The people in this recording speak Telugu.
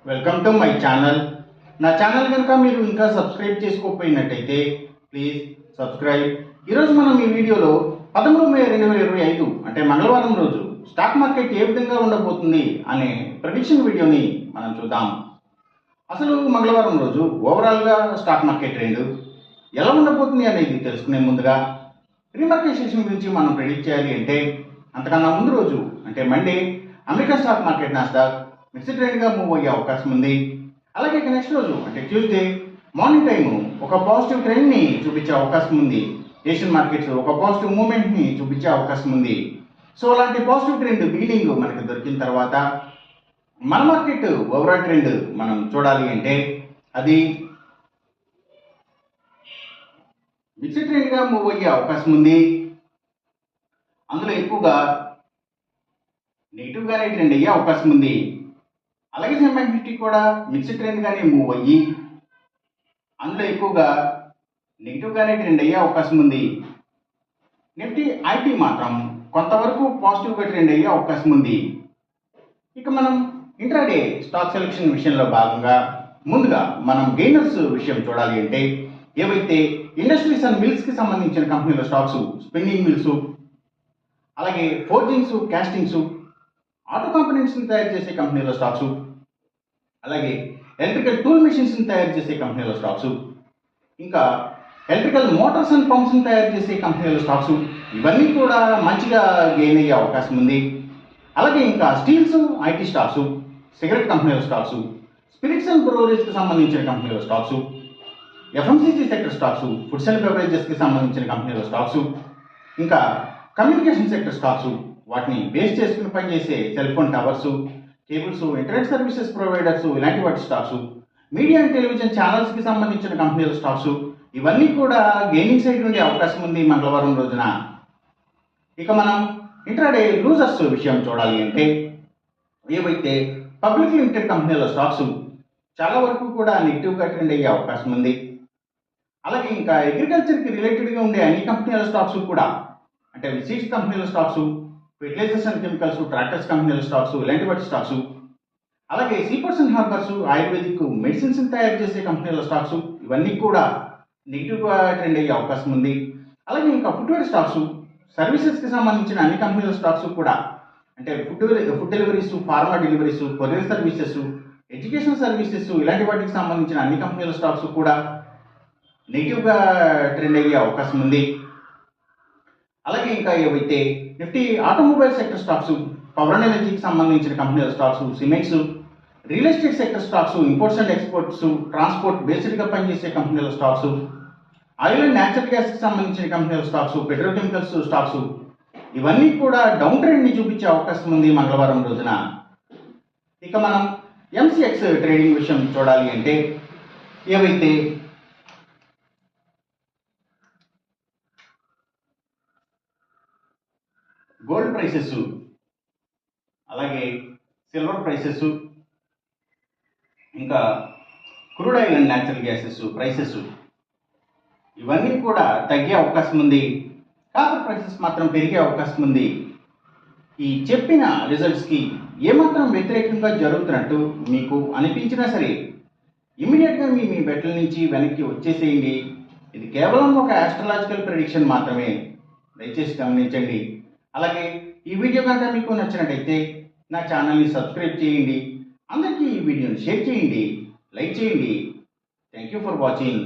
Welcome to my channel. నా ఛానల్ కనుక మీరు ఇంకా సబ్స్క్రైబ్ చేసుకోకపోయినట్టయితే ప్లీజ్ సబ్స్క్రైబ్. ఈరోజు మనం ఈ వీడియోలో 13 మే 2025 అంటే మంగళవారం రోజు స్టాక్ మార్కెట్ ఏ విధంగా ఉండబోతుంది అనే ప్రెడిక్షన్ వీడియోని మనం చూద్దాం. అసలు మంగళవారం రోజు ఓవరాల్గా స్టాక్ మార్కెట్ ట్రెండ్ ఎలా ఉండబోతుంది అనేది తెలుసుకునే ముందుగా ప్రీ మార్కెట్ సెషన్ గురించి మనం ప్రెడిక్ట్ చేయాలి అంటే అంతకన్నా ముందు రోజు అంటే Monday America stock market Nasdaq mixed ట్రెండ్గా మూవ్ అయ్యే అవకాశం ఉంది. అలాగే నెక్స్ట్ రోజు అంటే ట్యూస్డే మార్నింగ్ టైము ఒక పాజిటివ్ ట్రెండ్ని చూపించే అవకాశం ఉంది. ఏషియన్ మార్కెట్స్ ఒక పాజిటివ్ మూమెంట్ని చూపించే అవకాశం ఉంది. సో అలాంటి పాజిటివ్ ట్రెండ్ బిగినింగ్ మనకు దొరికిన తర్వాత మన మార్కెట్ ఓవరాల్ ట్రెండ్ మనం చూడాలి అంటే అది మిక్స్డ్ ట్రెండ్గా మూవ్ అయ్యే అవకాశం ఉంది. అందులో ఎక్కువగా నెగిటివ్గానే ట్రెండ్ అయ్యే అవకాశం ఉంది. అలాగే సెంబాంక్ నిఫ్టీ కూడా మిక్స్డ్ ట్రెండ్గానే మూవ్ అయ్యి అందులో ఎక్కువగా నెగిటివ్గానే ట్రెండ్ అయ్యే అవకాశం ఉంది. నిఫ్టీ ఐటీ మాత్రం కొంతవరకు పాజిటివ్గా ట్రెండ్ అయ్యే అవకాశం ఉంది. ఇక మనం ఇంట్రాడే స్టాక్ సెలెక్షన్ విషయంలో భాగంగా ముందుగా మనం గెయినర్స్ విషయం చూడాలి అంటే ఏవైతే ఇండస్ట్రీస్ అండ్ మిల్స్కి సంబంధించిన కంపెనీల స్టాక్స్ స్పిన్నింగ్ మిల్స్, అలాగే ఫోర్జింగ్స్, క్యాస్టింగ్స్, ఆటో కాంపోనెంట్స్ని తయారు చేసే కంపెనీల స్టాక్స్, అలాగే ఎలక్ట్రికల్ టూల్ మెషిన్స్ని తయారు చేసే కంపెనీల స్టాక్స్, ఇంకా ఎలక్ట్రికల్ మోటార్స్ అండ్ పంప్స్ని తయారు చేసే కంపెనీల స్టాక్స్ ఇవన్నీ కూడా మంచిగా గెయిన్ అయ్యే అవకాశం ఉంది. అలాగే ఇంకా స్టీల్స్, ఐటీ స్టాక్స్, సిగరెట్ కంపెనీల స్టాక్స్, స్పిరిట్స్ అండ్ బ్రూవరీస్కి సంబంధించిన కంపెనీల stocks, FMCG sector stocks, foods and బెవరేజెస్కి సంబంధించిన కంపెనీల స్టాక్స్, ఇంకా కమ్యూనికేషన్ సెక్టర్ స్టాక్స్ వాటిని బేస్ చేసుకుని పనిచేసే cell phone towers, cables, internet services providers ఇలాంటి వాటి స్టాక్స్, మీడియా అండ్ టెలివిజన్ ఛానల్స్కి సంబంధించిన కంపెనీల స్టాక్స్ ఇవన్నీ కూడా గెయినింగ్ సైడ్ ఉండే అవకాశం ఉంది మంగళవారం రోజున. ఇక మనం ఇంట్రాడే లూజర్స్ విషయం చూడాలి అంటే ఏవైతే పబ్లిక్ లిమిటెడ్ కంపెనీల స్టాక్స్ చాలా వరకు కూడా నెగిటివ్గా ట్రెండ్ అయ్యే అవకాశం ఉంది. అలాగే ఇంకా అగ్రికల్చర్కి రిలేటెడ్గా ఉండే అన్ని కంపెనీల స్టాక్స్ కూడా అంటే సీడ్స్ కంపెనీల stocks, fertilizers and chemicals, tractors కంపెనీల స్టాక్స్ ఇలాంటి వాటి స్టాక్స్, అలాగే సీపర్స్ అండ్ హార్బర్స్, ఆయుర్వేదిక్ మెడిసిన్స్ తయారు చేసే కంపెనీల స్టాక్స్ ఇవన్నీ కూడా నెగిటివ్గా ట్రెండ్ అయ్యే అవకాశం ఉంది. అలాగే ఇంకా ఫుట్వేర్ స్టాక్స్, సర్వీసెస్కి సంబంధించిన అన్ని కంపెనీల స్టాక్స్ కూడా అంటే food deliveries, pharma deliveries, courier services, education services ఇలాంటి వాటికి సంబంధించిన అన్ని కంపెనీల స్టాక్స్ కూడా నెగిటివ్గా ట్రెండ్ అయ్యే అవకాశం ఉంది. అలాగే ఇంకా ఏవైతే Nifty automobile sector stocks, power and ఎనర్జీకి సంబంధించిన కంపెనీల stocks, cements, real estate sector stocks, imports and exports, transport బేస్డ్గా పనిచేసే కంపెనీల స్టాక్స్, ఆయిల్ అండ్ న్యాచురల్ గ్యాస్కి సంబంధించిన కంపెనీల స్టాక్స్, పెట్రోకెమికల్స్ స్టాక్స్ ఇవన్నీ కూడా డౌన్ ట్రెండ్ని చూపించే అవకాశం ఉంది మంగళవారం రోజున. ఇక మనం ఎంసీఎక్స్ ట్రేడింగ్ విషయం చూడాలి అంటే ఏవైతే గోల్డ్ ప్రైసెస్, అలాగే సిల్వర్ ప్రైసెస్, ఇంకా crude oil and natural gases prices ఇవన్నీ కూడా తగ్గే అవకాశం ఉంది. కాపర్ ప్రైసెస్ మాత్రం పెరిగే అవకాశం ఉంది. ఈ చెప్పిన రిజల్ట్స్కి ఏమాత్రం వ్యతిరేకంగా జరుగుతున్నట్టు మీకు అనిపించినా సరే ఇమీడియట్గా మీ బెట్ల నుంచి వెనక్కి వచ్చేసేయండి. ఇది కేవలం ఒక ఆస్ట్రాలజికల్ ప్రెడిక్షన్ మాత్రమే, దయచేసి గమనించండి. అలాగే ఈ వీడియో కనుక మీకు నచ్చినట్టయితే నా ఛానల్ని సబ్స్క్రైబ్ చేయండి. అందరికీ ఈ వీడియోని షేర్ చేయండి, లైక్ చేయండి. Thank you for watching.